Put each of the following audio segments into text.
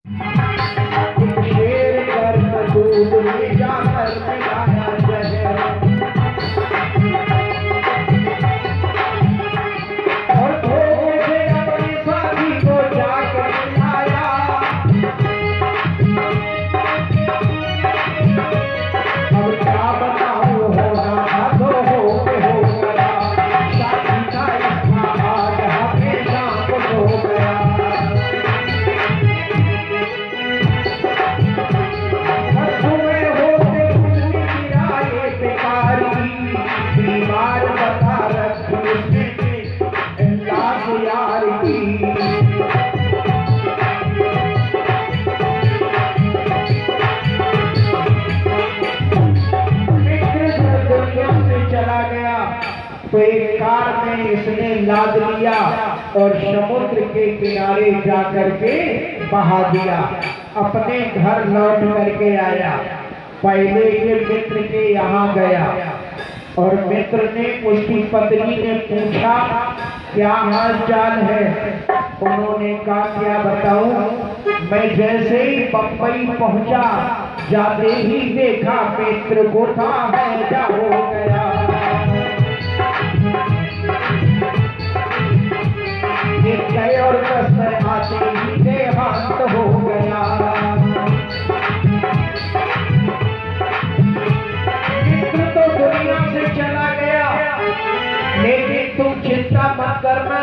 शेर गर्म दूध में जाकर मिलाया जहर, और धोखे से अपने साथी को जाकर मिलाया। अब क्या बताऊं, होना था तो हो गया, शादी का इसका आज हमेशा को हो गया। बीमार बता रखी उसने लाख यार की, मित्र दुनिया से चला गया तो एक कार में इसने लाद लिया और समुद्र के किनारे जाकर के बहा दिया। अपने घर लौट करके आया, पहले ये मित्र के यहाँ गया और मित्र ने, उसकी पत्नी ने पूछा क्या हाल चाल है। उन्होंने कहा क्या बताऊं, मैं जैसे ही बम्बई पहुंचा जाते ही देखा मित्र को था हैजा हो गया। ये गए और कसर आते ही देहांत हो गया। चला गया, लेकिन तुम चिंता मत करना,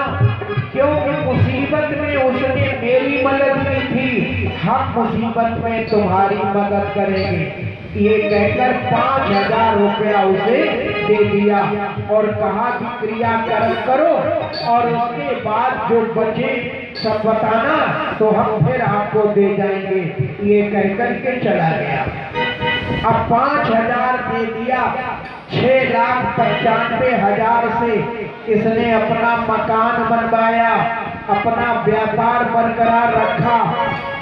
क्योंकि मुसीबत में उसने मेरी मदद की थी, हम मुसीबत में तुम्हारी मदद करेंगे। ये कहकर 5,000 रुपया उसे दे दिया और कहा कि क्रियाकर्म करो और उसके बाद जो बचे सब बताना तो हम फिर आपको दे जाएंगे। ये कहकर के चला गया। अब 5,000 दे दिया, 6,95,000 से इसने अपना मकान बनवाया, अपना व्यापार बरकरार रखा।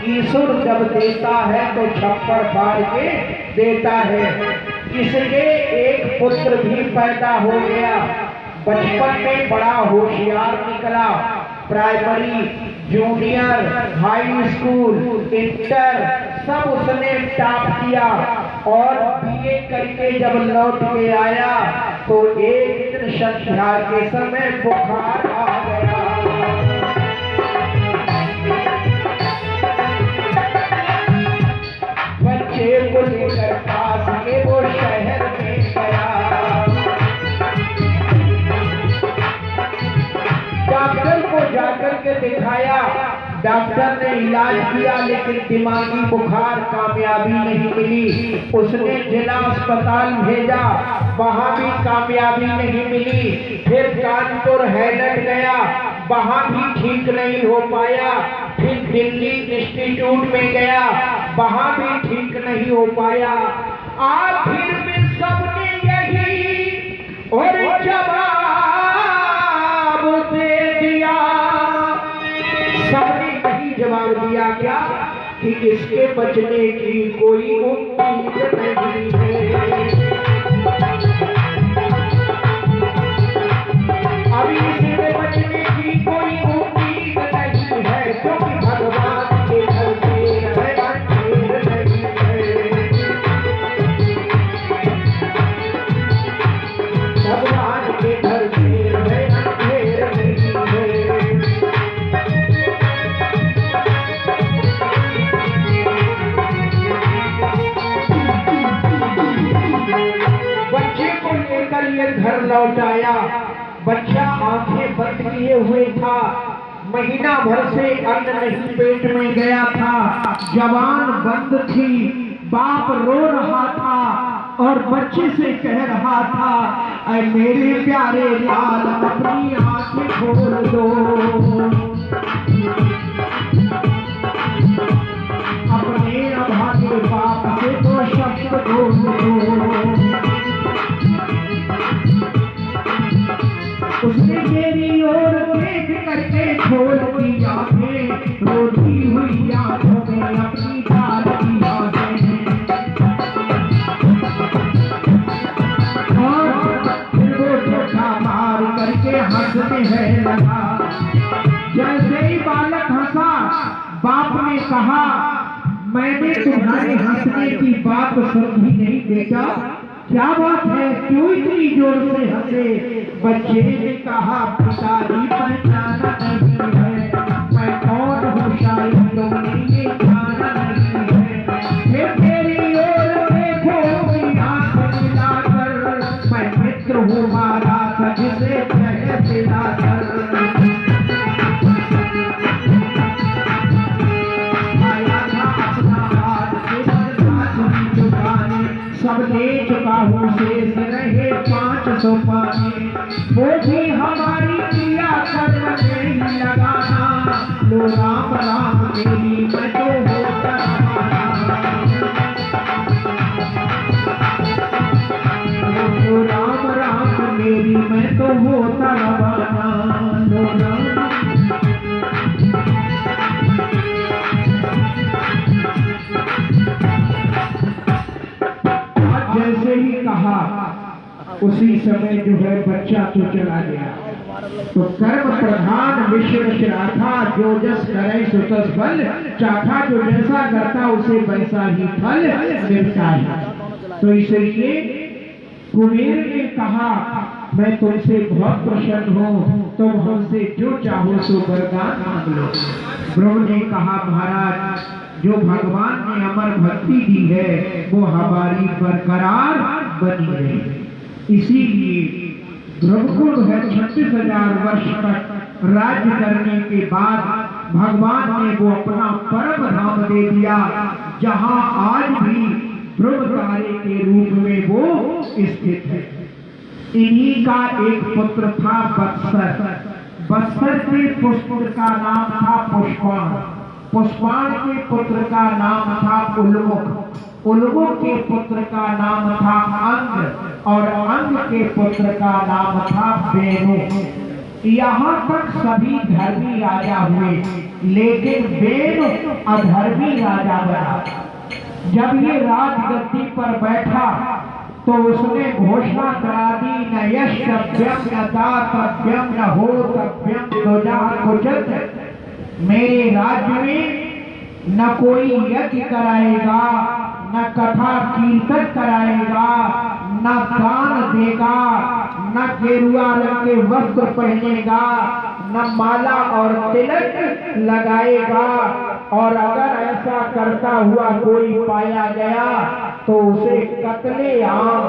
ईश्वर जब देता है तो छप्पर फाड़ के देता है। इसके एक पुत्र भी पैदा हो गया, बचपन में बड़ा होशियार निकला, primary, junior, high school, inter सब उसने टॉप किया और बीए करके जब लौट के आया तो एक दिन संध्या के समय बुखार आ गया। बच्चे को लेकर पास में वो शहर में गया। डॉक्टर को जाकर के दिखाया, डॉक्टर ने इलाज किया लेकिन दिमागी बुखार कामयाबी नहीं मिली। उसने जिला अस्पताल भेजा, वहां भी कामयाबी नहीं मिली। फिर कानपुर हैदर गया, वहां भी ठीक नहीं हो पाया। फिर दिल्ली इंस्टीट्यूट में गया, वहां भी ठीक नहीं हो पाया। आखिर में सबने यही और जवाब दे दिया, सबने यही जवाब दिया क्या कि इसके बचने की कोई उम्मीद नहीं है। अभी इसके बचने की कोई उम्मीद नहीं है, क्योंकि भगवान के घर में अंधेर नहीं है। भगवान के घर में अंधेर नहीं है। बच्चे को लेकर ये घर लौट आया। बच्चा आंखें बंद किए हुए था, महीना भर से अन्न नहीं पेट में गया था, जवान बंद थी, बाप रो रहा था और बच्चे से कह रहा था, ऐ मेरे प्यारे लाल अपनी आंखें खोल दो, अपने अभागे बाप से तो शब्द बोल दो। उसने मेरी ओर देख करके खोल दी आंखें, रोती हुई आंखों में अपनी डाल दी आंखें, और फिर वो धोखा मार करके हंसने है लगा। जैसे ही बालक हंस कहा, मैंने तुम्हारे हंसने की बात समझी नहीं बेटा, क्या बात है, क्यों इतनी जोर से हंसे? बच्चे ने कहा, पिताजी पहचाना नहीं है, मैं कौन हूँ शायद तुमने ये जाना नहीं है। फिर तेरी ओर देखो कोई आंख मिलाकर, मैं मित्र हूँ मारा था जिसे कहे पिलाकर। सब ले चुका हूँ, शेष रहे 500 पानी, वो भी हमारी क्रिया कर्म में ही लगाना। लो राम राम मेरी मैं तो होता लो राम राम मेरी मैं तो होता रवाना। लो राम जैसे ही कहा उसी समय जो है बच्चा तो चला गया। तो कर्म प्रधान विश्व चाखा, जो जस करे सो तस फल चाखा, जो जैसा करता उसे वैसा ही फल मिलता है। तो इसलिए कुबेर ने कहा, मैं तुमसे बहुत प्रसन्न हूँ, तुम हमसे जो चाहो सो वरदान मांग लो। ब्रह्म ने कहा, महाराज जो भगवान ने अमर भक्ति दी है वो हमारी बरकरार बनी रहे। इसीलिए ब्रह्मकुल है 36,000 वर्ष तक राज्य करने के बाद भगवान ने वो अपना परम धाम दे दिया, जहाँ आज भी ब्रह्म तारे के रूप में वो स्थित है। इन्हीं का एक पुत्र था बत्सर। बत्सर के पुत्र का नाम था पुष्पाण। पुष्पाण के पुत्र का नाम था उल्मुख। उल्मुख के पुत्र का नाम था अंग और अंग के पुत्र का नाम था वेणु। यहाँ तक सभी धर्मी राजा हुए, लेकिन वेणु अधर्मी राजा बना। जब ये राजगद्दी पर बैठा तो उसने घोषणा करा दी, न यशव्यम न दातव्यम न होतव्यम द्विजा कुचित। मेरे राज्य में न कोई यज्ञ कराएगा, न कथा कीर्तन कराएगा, न दान देगा, न गेरुआ रंग के वस्त्र पहनेगा, न माला और तिलक लगाएगा। और अगर ऐसा करता हुआ कोई पाया गया तो उसे कत्ले आम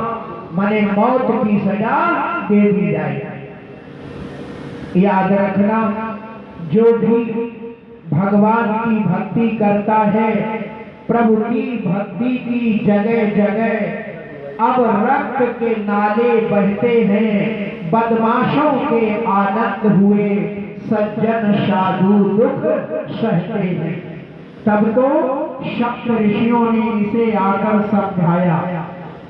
माने मौत की सजा दे दी जाएगी। याद रखना, जो भी भगवान की भक्ति करता है, प्रभु की भक्ति की जगह जगह अब रक्त के नाले बहते हैं, बदमाशों के आनंद हुए, सज्जन साधु दुख सहते हैं। तब तो सप्त ऋषियों ने इसे आकर समझाया,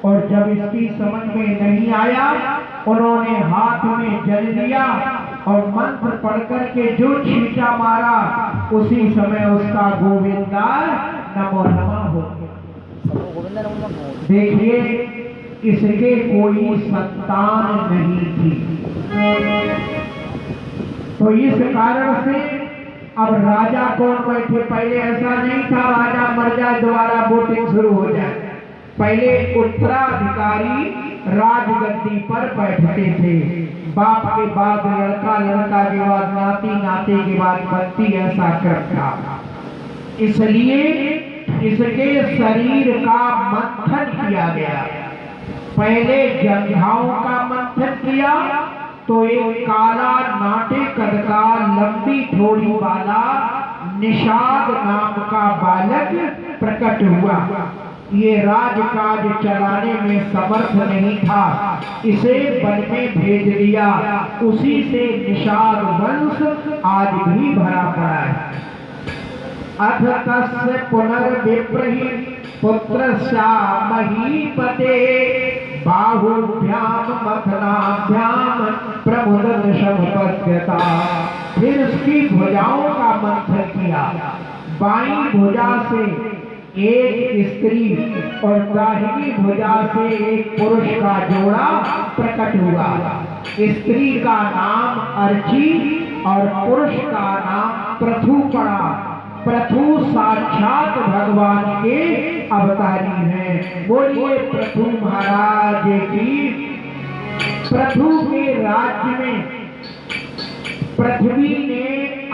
और जब इसकी समझ में नहीं आया उन्होंने हाथ में जल लिया और मंत्र पढ़ करके जो छींटा मारा उसी समय उसका गोविंदा नमो नमः हो गया। देखिए, इसके कोई संतान नहीं थी, तो इस कारण से अब राजा कौन बैठे? पहले ऐसा नहीं था राजा मर जाए दोबारा वोटिंग शुरू हो जाए। पहले उत्तराधिकारी राजगद्दी पर बैठते थे, बाप के बाद लड़का, लड़का के बाद नाती, नाते के बाद पति, ऐसा क्रम था। इसलिए इसके शरीर का मंथन किया गया। पहले जंघाओं का मंथन किया तो एक काला नाटे कद का लंबी ठोड़ी वाला निषाद नाम का बालक प्रकट हुआ। ये राजकाज चलाने में समर्थ नहीं था, इसे वन में भेज दिया। उसी से निषाद वंश आज भी भरा पड़ा है। अथ तस्य पुनर्विप्रहि पुत्रस्या महीपते, बाहुभ्याम मथनाभ्याम प्रमुदत शमपद्यता। फिर उसकी भुजाओं का मंथन किया। बाईं भुजा से एक स्त्री और दाहिनी भुजा से एक पुरुष का जोड़ा प्रकट हुआ। स्त्री का नाम अर्ची और पुरुष का नाम पृथु पड़ा। प्रभु साक्षात भगवान के अवतारी हैं। बोलिए प्रभु महाराज की। प्रभु के राज्य में पृथ्वी ने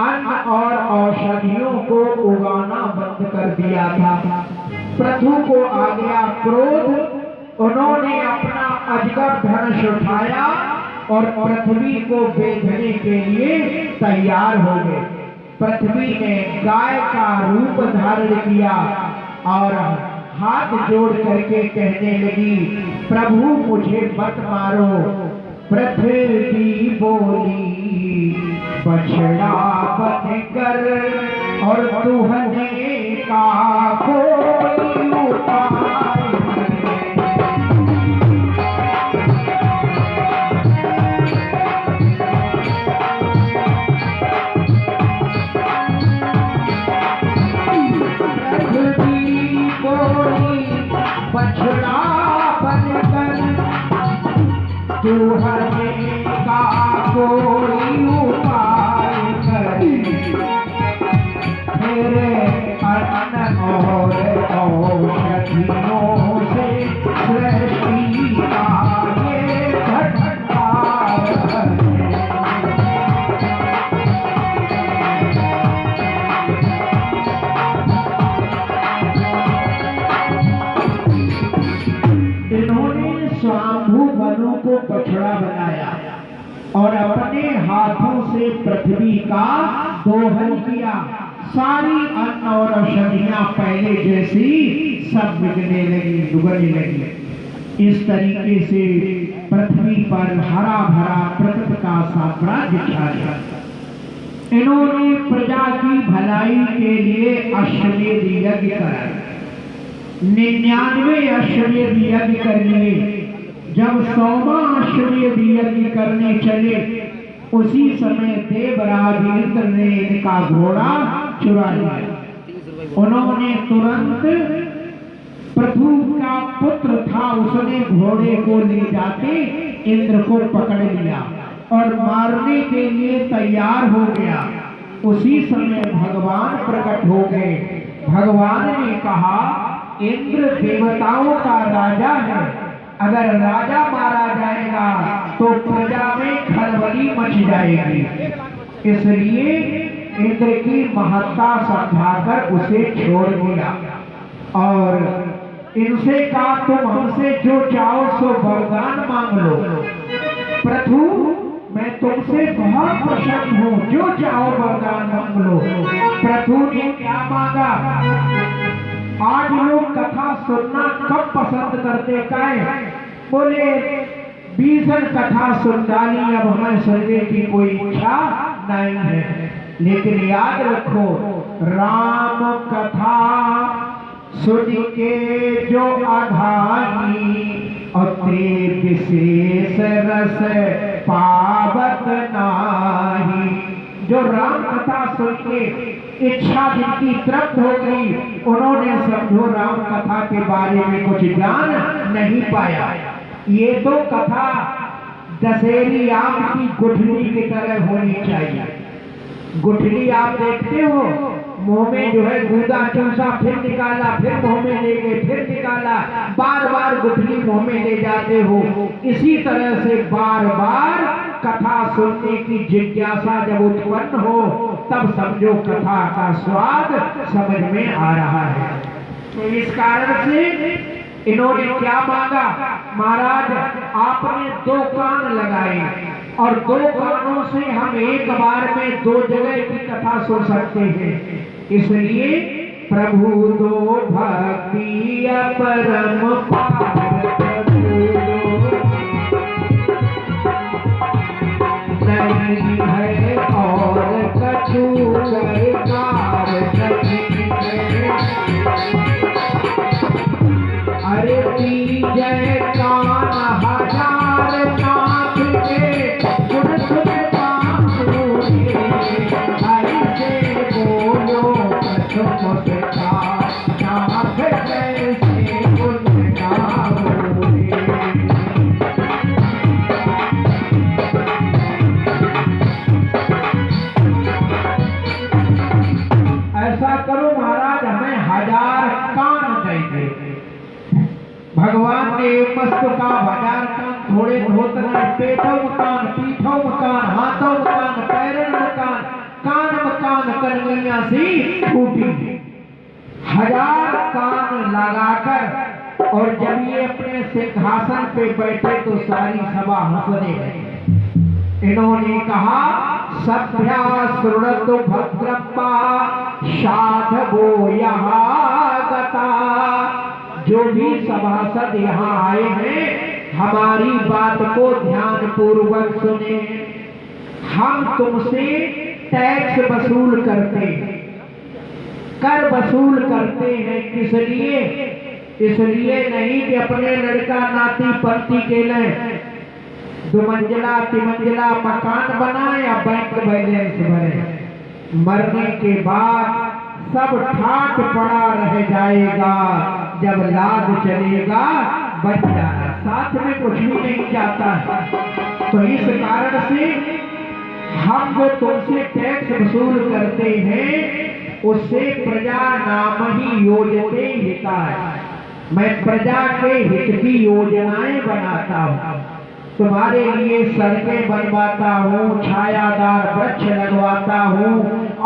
अन्न और औषधियों को उगाना बंद कर दिया था। प्रभु को आ गया क्रोध। उन्होंने अपना अजगर धनुष उठाया और पृथ्वी को बेचने के लिए तैयार हो गए। पृथ्वी ने गाय का रूप धारण किया और हाथ जोड़ करके कहने लगी, प्रभु मुझे मत मारो। पृथ्वी बोली, बछड़ा बनकर और दुहने का कोई उपाय बछड़ा बनकर दुहने का कोई उपाय करे। मेरे अन्न और औषधियों से सृष्टि का ये भटकार है। स्वांभु मनु को बछड़ा बनाया और अपने हाथों से पृथ्वी का दोहन किया। सारी अन्न और औषधियां पहले जैसी सब बिकने लगी, डुबने लगी। इस तरीके से पृथ्वी पर हरा भरा प्रकृति का साम्राज्य छा गया। इन्होंने प्रजा की भलाई के लिए अश्वमेध यज्ञ कराया। 99 अश्वमेध यज्ञ कर लिए। जब 100वां अश्वमेध यज्ञ करने चले, उसी समय देवराज इंद्र ने इनका घोड़ा चुरा लिया। उन्होंने तुरंत पृथु का पुत्र था, उसने घोड़े को ले जाते इंद्र को पकड़ लिया और मारने के लिए तैयार हो गया। उसी समय भगवान प्रकट हो गए। भगवान ने कहा, इंद्र देवताओं का राजा है, अगर राजा मारा जाएगा तो प्रजा में खलबली मच जाएगी। इसलिए इंद्र की महत्ता समझाकर उसे छोड़ दिया और इनसे कहा, तुम हमसे जो चाहो सो वरदान मांग लो। प्रभु मैं तुमसे बहुत प्रसन्न हूँ, जो चाहो वरदान मांग लो। प्रभु ने क्या मांगा? आज लोग कथा सुनना कब पसंद करते हैं? बोले भीषण कथा सुन डाली, अब हमें सुनने की कोई इच्छा नहीं है। लेकिन याद रखो, राम कथा सुन के जो आधानी अति विशेष रस पावत नाही। जो राम कथा सुन के इच्छा जिनकी तृप्त हो गई, उन्होंने समझो राम कथा के बारे में कुछ ज्ञान नहीं पाया। ये तो कथा दशहरी आम की गुठली की तरह होनी चाहिए। गुठली आप देखते हो, मुंह में जो है गूदा चूसा, फिर निकाला, फिर मुंह में ले गए, फिर निकाला, बार बार गुठली मुंह में ले जाते हो। इसी तरह से बार बार कथा सुनने की जिज्ञासा जब उत्पन्न हो, तब समझो कथा का स्वाद समझ में आ रहा है। तो इस कारण से इन्होंने क्या मांगा? महाराज आपने 2 कान लगाए और 2 कानों से हम एक बार में 2 जगह की कथा सुन सकते हैं। इसलिए प्रभु दो भक्ति परम पार, नहीं है और कछु सरकार नहीं है। अरे जय कान हजार नाथ के सुन सुन बाबू ऐसे बोलो कछु नाथ कैसे गुण गाओ। भगवान ने मस्तु का बाजार कान थोड़े धोतर पेटों मकान पीठों मकान हाथों मकान पैरों मकान कान मकान कनगैया सी फूटी। 1000 कान लगाकर और जब ये अपने सिंहासन पे बैठे तो सारी सभा हंसने लगी। इन्होंने कहा सभ्या श्रुणतु भद्रप्पा साधवो यहाँ गता। जो भी सभासद यहाँ आए हैं हमारी बात को ध्यान पूर्वक सुने। हम तुमसे टैक्स वसूल करते हैं, कर वसूल करते हैं। किस लिए? इसलिए नहीं कि अपने लड़का नाती पति के लिए 2 मंजिला 3 मंजिला मकान बनाए या बैंक बैलेंस भरे। मरने के बाद सब ठाट पड़ा रह जाएगा, जब लाद चलेगा बच जाना, साथ में कुछ भी नहीं जाता है। तो इस कारण से हम जो तुमसे टैक्स वसूल करते हैं उससे प्रजा नाम ही योजते हिता है। मैं प्रजा के हित की योजनाएं बनाता हूँ, तुम्हारे लिए सड़कें बनवाता हूँ, छायादार वृक्ष लगवाता हूँ,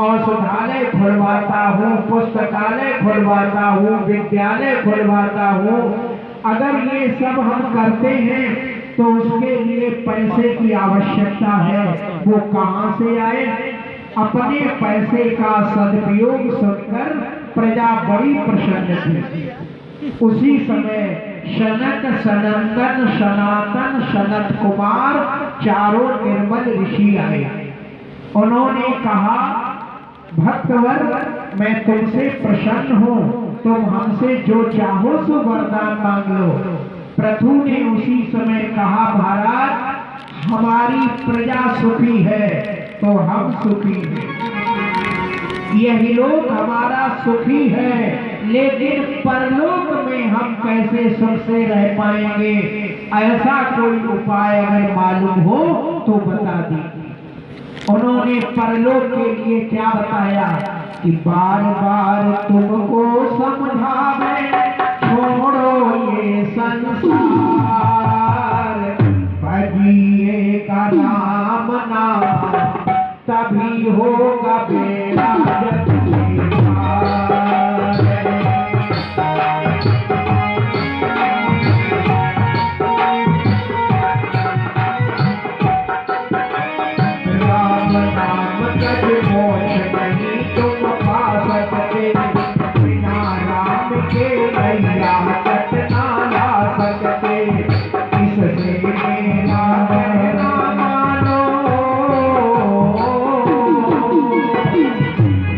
औषधालय खुलवाता हूँ, पुस्तकालय खुलवाता हूँ, विद्यालय खुलवाता हूँ। अगर ये सब हम करते हैं तो उसके लिए पैसे की आवश्यकता है। वो कहाँ से आए? अपने पैसे का सदुपयोग सुनकर प्रजा बड़ी प्रसन्न थी। उसी समय सनक सनंदन सनातन सनत कुमार चारों निर्मल ऋषि आए। उन्होंने कहा भक्तवर मैं तुमसे प्रसन्न हूँ, तुम हमसे जो चाहो सो वरदान मांग लो। पृथु ने उसी समय कहा महाराज हमारी प्रजा सुखी है तो हम सुखी हैं, यही लोग हमारा सुखी है, लेकिन परलोक में हम कैसे सुख से रह पाएंगे? ऐसा कोई उपाय अगर मालूम हो तो बता दीजिए। उन्होंने परलोक के लिए क्या बताया कि बार बार तुमको समझावे छोड़ो ये संसार, भजिए का नाम नाम तभी होगा बेड़ा जग से पार। राम नाम जग मोक्ष नहीं तुम पा सकते, बिना राम के नैया कट ना ला सकते। इससे मेरा कहना मानो,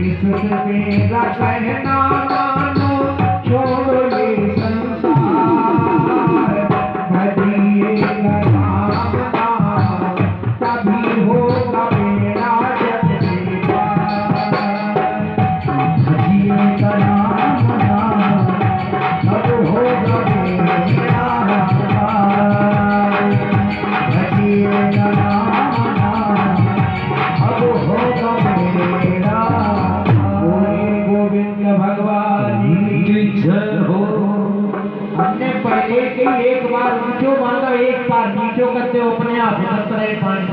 इससे मेरा कहना मानो, छोड़ो ये संसार, भजिए राम नाम तभी होगा मेरा जग से पार। भजिए राम नाम तब होगा मेरा पार, भजिए राम नाम अब होगा मेरा। गोविंद भगवान की जय हो। हमने पहले के एक बार नीचो मांगा, एक बार नीचो करते हो अपने आप हिलत रहे पानी।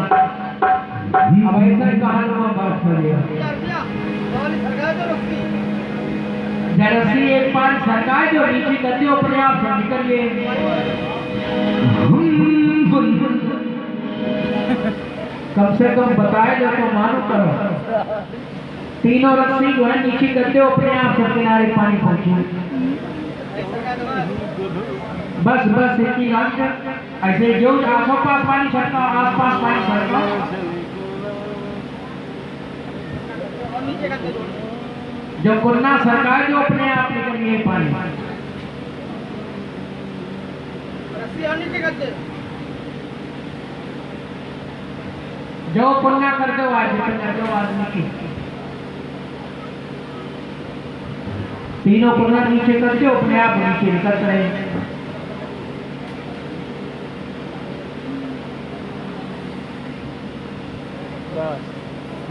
अब ऐसा ही कहानुमा बात करिए। रस्सी एक बार सरकाए जो नीचे करते हो अपने आप से निकलिए। कम से कम बताए जो तो मालूम करो। तीनों रस्सी जो है नीचे करते हो अपने आप से किनारे पानी पहुंचे। बस बस इतनी बात है। ऐसे जो आसों पास पानी छड़का, आस पास पानी छड़का। जो कुन्ना सरकार जो अपने आप निकलिए पानी। जो कुन्ना कर दो आज कर दो आदमी की, तीनों कुन्ना नीचे करके अपने आप नीचे निकल रहे।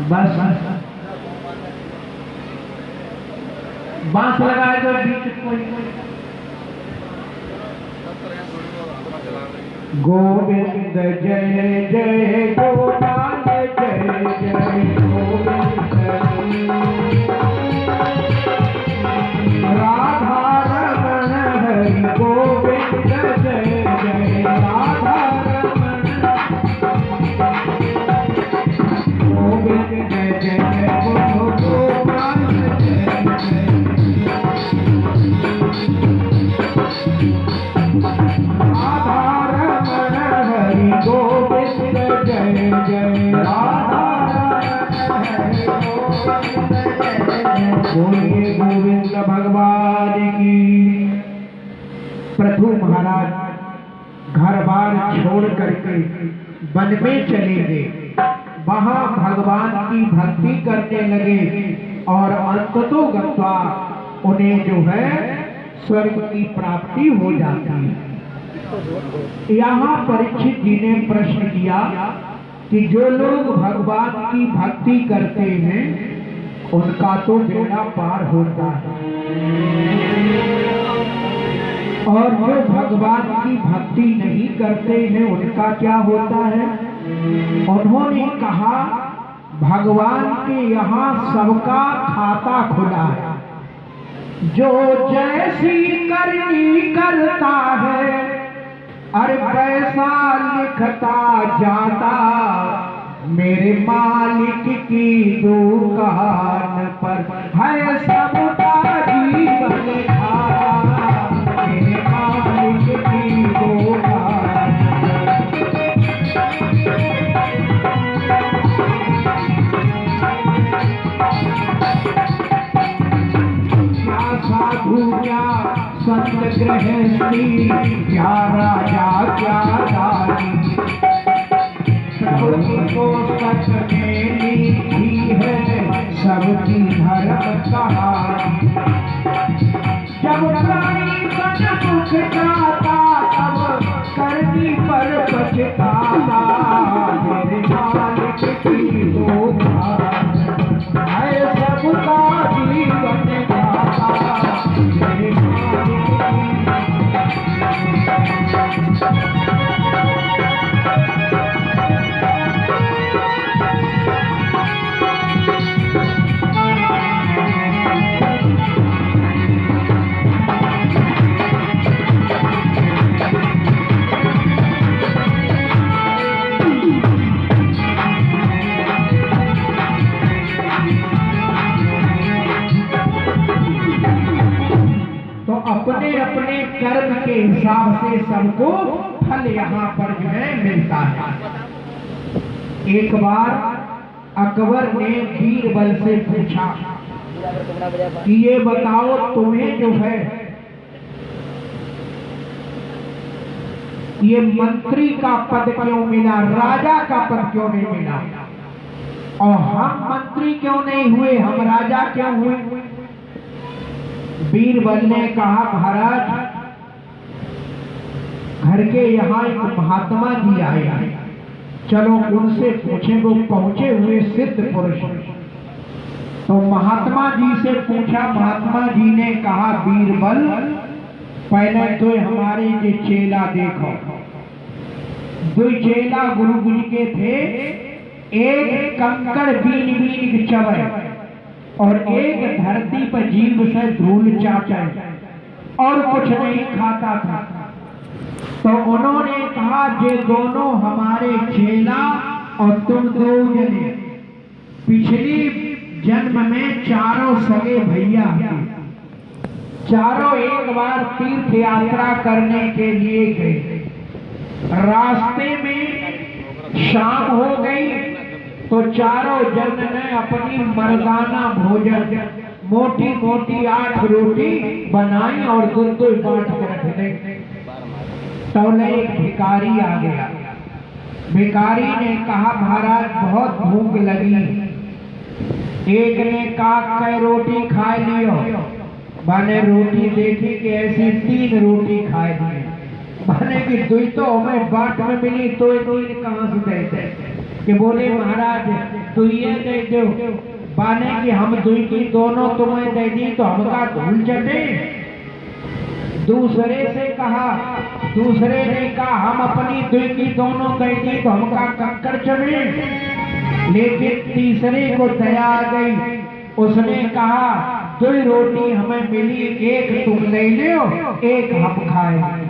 बस बांस लगाए तो बीच कोई गोविंद जय जय गोपाल जय जय गोविंद राधा रमण हरि गोविंद जय जय राधा रमण गोविंद जय जय गोपाल जय जय राधा रमण हरि गोविंद जय जय राधा बोलिए गोविंद भगवान की। पृथु महाराज घर बार छोड़ करके वन में चले गए, वहां भगवान की भक्ति करने लगे और अंततो गत्वा उन्हें जो है स्वर्ग की प्राप्ति हो जाती है। यहाँ परीक्षित जी ने प्रश्न किया कि जो लोग भगवान की भक्ति करते हैं उनका तो बेड़ा पार होता है, और जो भगवान की भक्ति नहीं करते हैं उनका क्या होता है। उन्होंने कहा भगवान के यहाँ सबका खाता खुला है, जो जैसी करनी करता है, अरे पैसा लिखता जाता मेरे मालिक की दुकान पर है सबका जीवन खाता, मेरे मालिक की दुकान क्या साधु क्या संत गृहस्थी क्या राजा क्या दानी, को सच में लिखी है सबकी धर्म कहानी। जब प्राणी सन सुख जाता तब करनी पर पछताता, मेरे मालिक की दुकान है सबका जीवन दाता, मेरे मालिक अपने अपने कर्म के हिसाब से सबको फल यहाँ पर जो है मिलता है। एक बार अकबर ने बीरबल से पूछा कि ये बताओ तुम्हें जो है ये मंत्री का पद क्यों मिला, राजा का पद क्यों नहीं मिला, और हम मंत्री क्यों नहीं हुए, हम राजा क्यों हुए। बीरबल ने कहा महाराज घर के यहाँ एक महात्मा जी आए, चलो उनसे पूछे, वो पहुंचे हुए सिद्ध पुरुष। तो महात्मा जी से पूछा, महात्मा जी ने कहा बीरबल पहले तो हमारे ये चेला देखो, दो चेला गुरु जी के थे, एक कंकड़ बीन बीन चबे और एक धरती पर जीभ से धूल चाटे और कुछ नहीं खाता था। तो उन्होंने कहा ये दोनों हमारे चेला और तुम दो जने पिछली जन्म में चारों सगे भैया थे, चारों एक बार तीर्थ यात्रा करने के लिए गए, रास्ते में शाम हो गई तो चारों जन ने अपनी मर्दाना भोजन मोटी मोटी 8 रोटी बनाई और दो बांट के रख दी। तो एक भिखारी आ गया, भिखारी ने कहा महाराज बहुत भूख लगी। एक ने कहा कै रोटी खा लियो, मैंने रोटी देखी कि ऐसी 3 रोटी खाई दी, मैंने की दुई तो हमें बाट में मिली तो कहाँ से देते कि बोले महाराज तू ये दे दो, बाने की हम दुई की दोनों तुम्हें दे दी तो हमका धूल चटे। दूसरे से कहा दूसरे ने कहा हम अपनी दुई की दोनों दे दी तो हमका कंकड़ चढ़े। लेकिन तीसरे को दया आ गई, उसने कहा दुई रोटी हमें मिली, एक तुम ले लो एक हम खाए।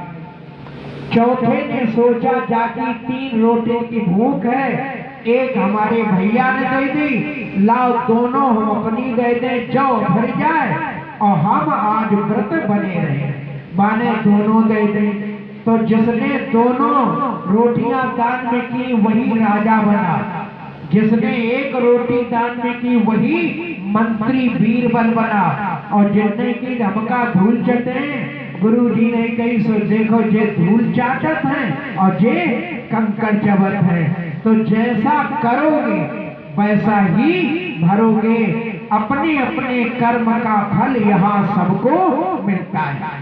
चौथे ने सोचा जाकी 3 रोटी की भूख है, एक हमारे भैया ने दे दी, लाओ दोनों हम अपनी दे दे, जाओ भर जाए और हम आज व्रत बने रहे। माने दोनों दे दे। तो जिसने दोनों रोटियां दान में की वही राजा बना, जिसने एक रोटी दान में की वही मंत्री बीरबल बना, और जिसने की धमका धूल चटे गुरु जी ने कही सो देखो जे धूल चाटत है और जे कंकड़ चबत है। तो जैसा करोगे वैसा ही भरोगे, अपने अपने कर्म का फल यहाँ सबको मिलता है।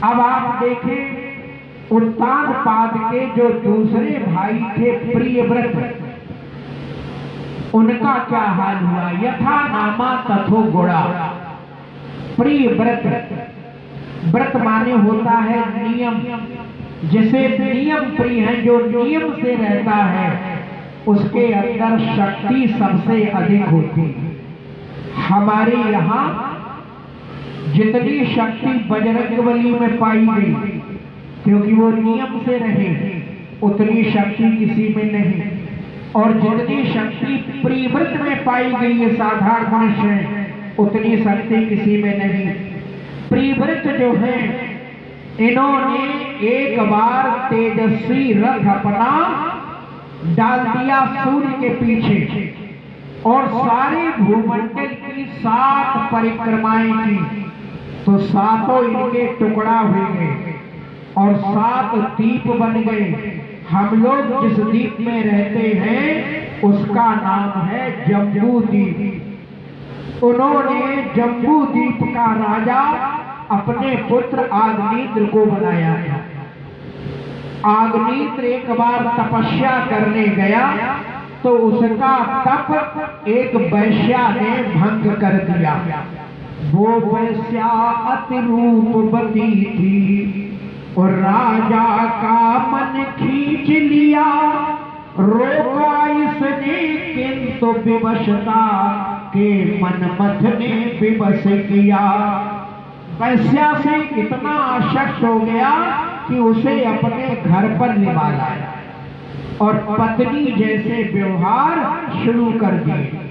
अब आप देखें उत्तानपाद के जो दूसरे भाई थे प्रियव्रत, उनका क्या हाल हुआ। यथा नामा तथो गुणा। प्रियव्रत, व्रत माने होता है नियम, जिसे नियम प्रिय है, जो नियम से रहता है उसके अंदर शक्ति सबसे अधिक होती है। हमारे यहाँ जितनी शक्ति बजरंगबली में पाई गई, क्योंकि वो नियम से रहे, उतनी शक्ति किसी में नहीं। और जितनी शक्ति प्रियव्रत में पाई गई है साधारण मनुष्य, उतनी शक्ति किसी में नहीं। प्रियव्रत जो है, इन्होंने एक बार तेजस्वी रथ अपना डाल दिया सूर्य के पीछे और सारे भूमंडल की 7 परिक्रमाएं की, तो 7 इनके टुकड़ा हुए गए और 7 द्वीप बन गए। हम लोग जिस द्वीप में रहते हैं उसका नाम है जम्बू द्वीप। उन्होंने जम्बू द्वीप का राजा अपने पुत्र आग्नेत्र को बनाया। आग्नेत्र एक बार तपस्या करने गया तो उसका तप एक वैश्या ने भंग कर दिया। वो वैश्या अति रूपवती थी और राजा का मन खींच लिया, रोका इसने किंतु विवशता के मनमथ ने विवश किया। वैश्या से इतना आसक्त हो गया कि उसे अपने घर पर लिवा लाया और पत्नी जैसे व्यवहार शुरू कर दिए।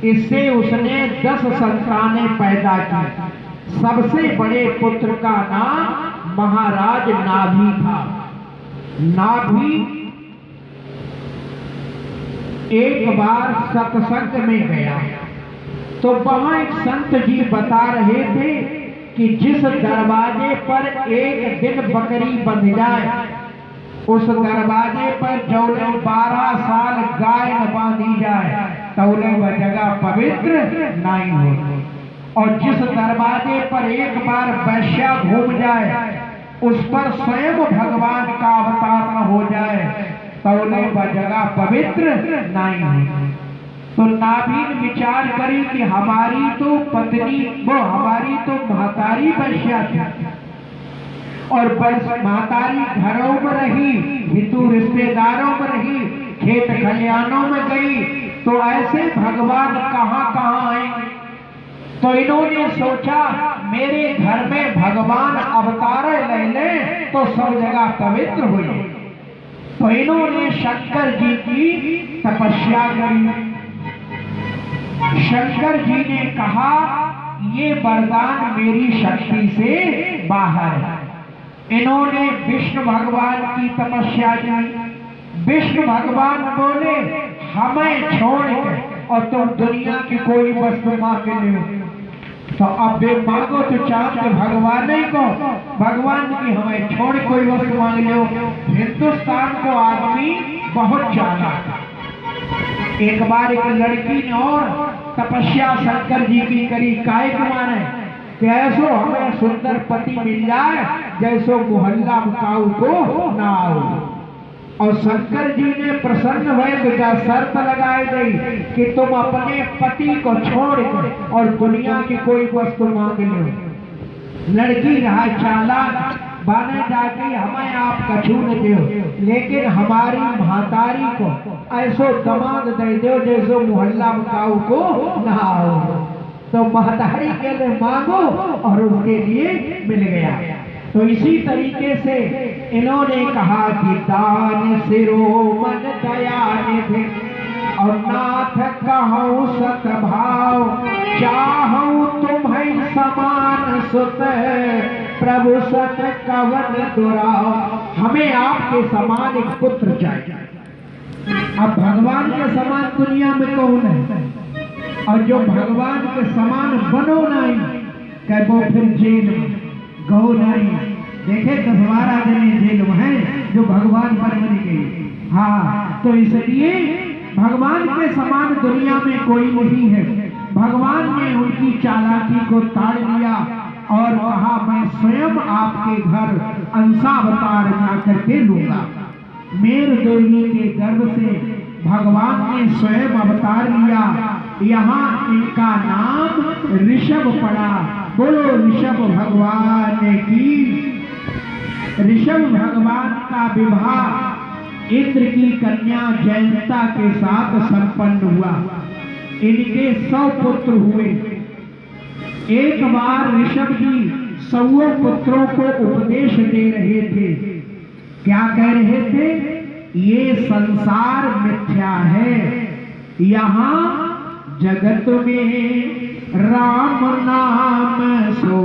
इससे उसने 10 संतानें पैदा की। सबसे बड़े पुत्र का नाम महाराज नाभि था। नाभि एक बार सत्संग में गया तो वहां एक संत जी बता रहे थे कि जिस दरवाजे पर एक दिन बकरी बंध जाए, उस दरवाजे पर जौले 12 साल गाय न बांधी जाए तौले वह जगह पवित्र नहीं हो। और जिस दरवाजे पर एक बार वैश्या घूम जाए, उस पर स्वयं भगवान का अवतार न हो जाए तौले वह जगह पवित्र नहीं हो। तो नाभीन विचार करी कि हमारी तो पत्नी, वो हमारी तो महतारी वैश्या थी और बस महतारी घरों में रही, हितू रिश्तेदारों में रही, खेत खलियानों में गई, तो ऐसे भगवान कहाँ कहाँ आएंगे। तो इन्होंने सोचा मेरे घर में भगवान अवतार ले ले तो सब जगह पवित्र हुई। तो इन्होंने शंकर जी की तपस्या करी। शंकर जी ने कहा ये वरदान मेरी शक्ति से बाहर है। इन्होंने विष्णु भगवान की तपस्या की। विष्णु भगवान बोले हमें छोड़ के और तुम दुनिया की कोई वस्तु मांग लो। तो अब वे मांगो तो चाहते भगवान नहीं को, भगवान की हमें छोड़ कोई वस्तु मांग लो। हिंदुस्तान को आदमी बहुत चाहता। एक बार एक लड़की ने और तपस्या शंकर जी की करी, काय माने कि ऐसो हमें सुंदर पति मिल जाए जैसो मोहल्ला मुकाऊ को ना आओ। और शंकर जी ने प्रसन्न हुए तो क्या शर्त लगाई गई कि तुम अपने पति को छोड़ और दुनिया की कोई वस्तु मांग लो। लड़की रहा चालाक, बाने जाके हमें आप कछु न दो, लेकिन हमारी महतारी को ऐसो दमाद दे दो जैसो मोहल्ला में काऊ को ना हो। तो महतारी के लिए मांगो और उसके लिए मिल गया। तो इसी तरीके से इन्होंने कहा कि दान शिरोमन दया निधि और नाथ कहूँ सतभाव, चाहूँ तुम्हें समान सुत प्रभु सत कवन दुराव। हमें आपके समान एक पुत्र चाहिए। अब भगवान के समान दुनिया में कौन है? और जो भगवान के समान बनो नहीं कह वो फिर जेल में गो नहीं। देखे 10-12 जने जेल में हैं जो भगवान पर बन गए। हाँ, तो इसलिए भगवान के समान दुनिया में कोई नहीं है। भगवान ने उनकी चालाकी को ताड़ दिया और कहा मैं स्वयं आपके घर अंशावतार बना करके लूंगा। मेर देवी के गर्भ से भगवान ने स्वयं अवतार लिया। यहाँ इनका नाम ऋषभ पड़ा। बोलो ऋषभ भगवान की। ऋषभ भगवान का विवाह इंद्र की कन्या जयंता के साथ संपन्न हुआ। इनके 100 पुत्र हुए। एक बार ऋषभ जी 100 पुत्रों को उपदेश दे रहे थे। क्या कह रहे थे? ये संसार मिथ्या है, यहाँ जगत में राम नाम सो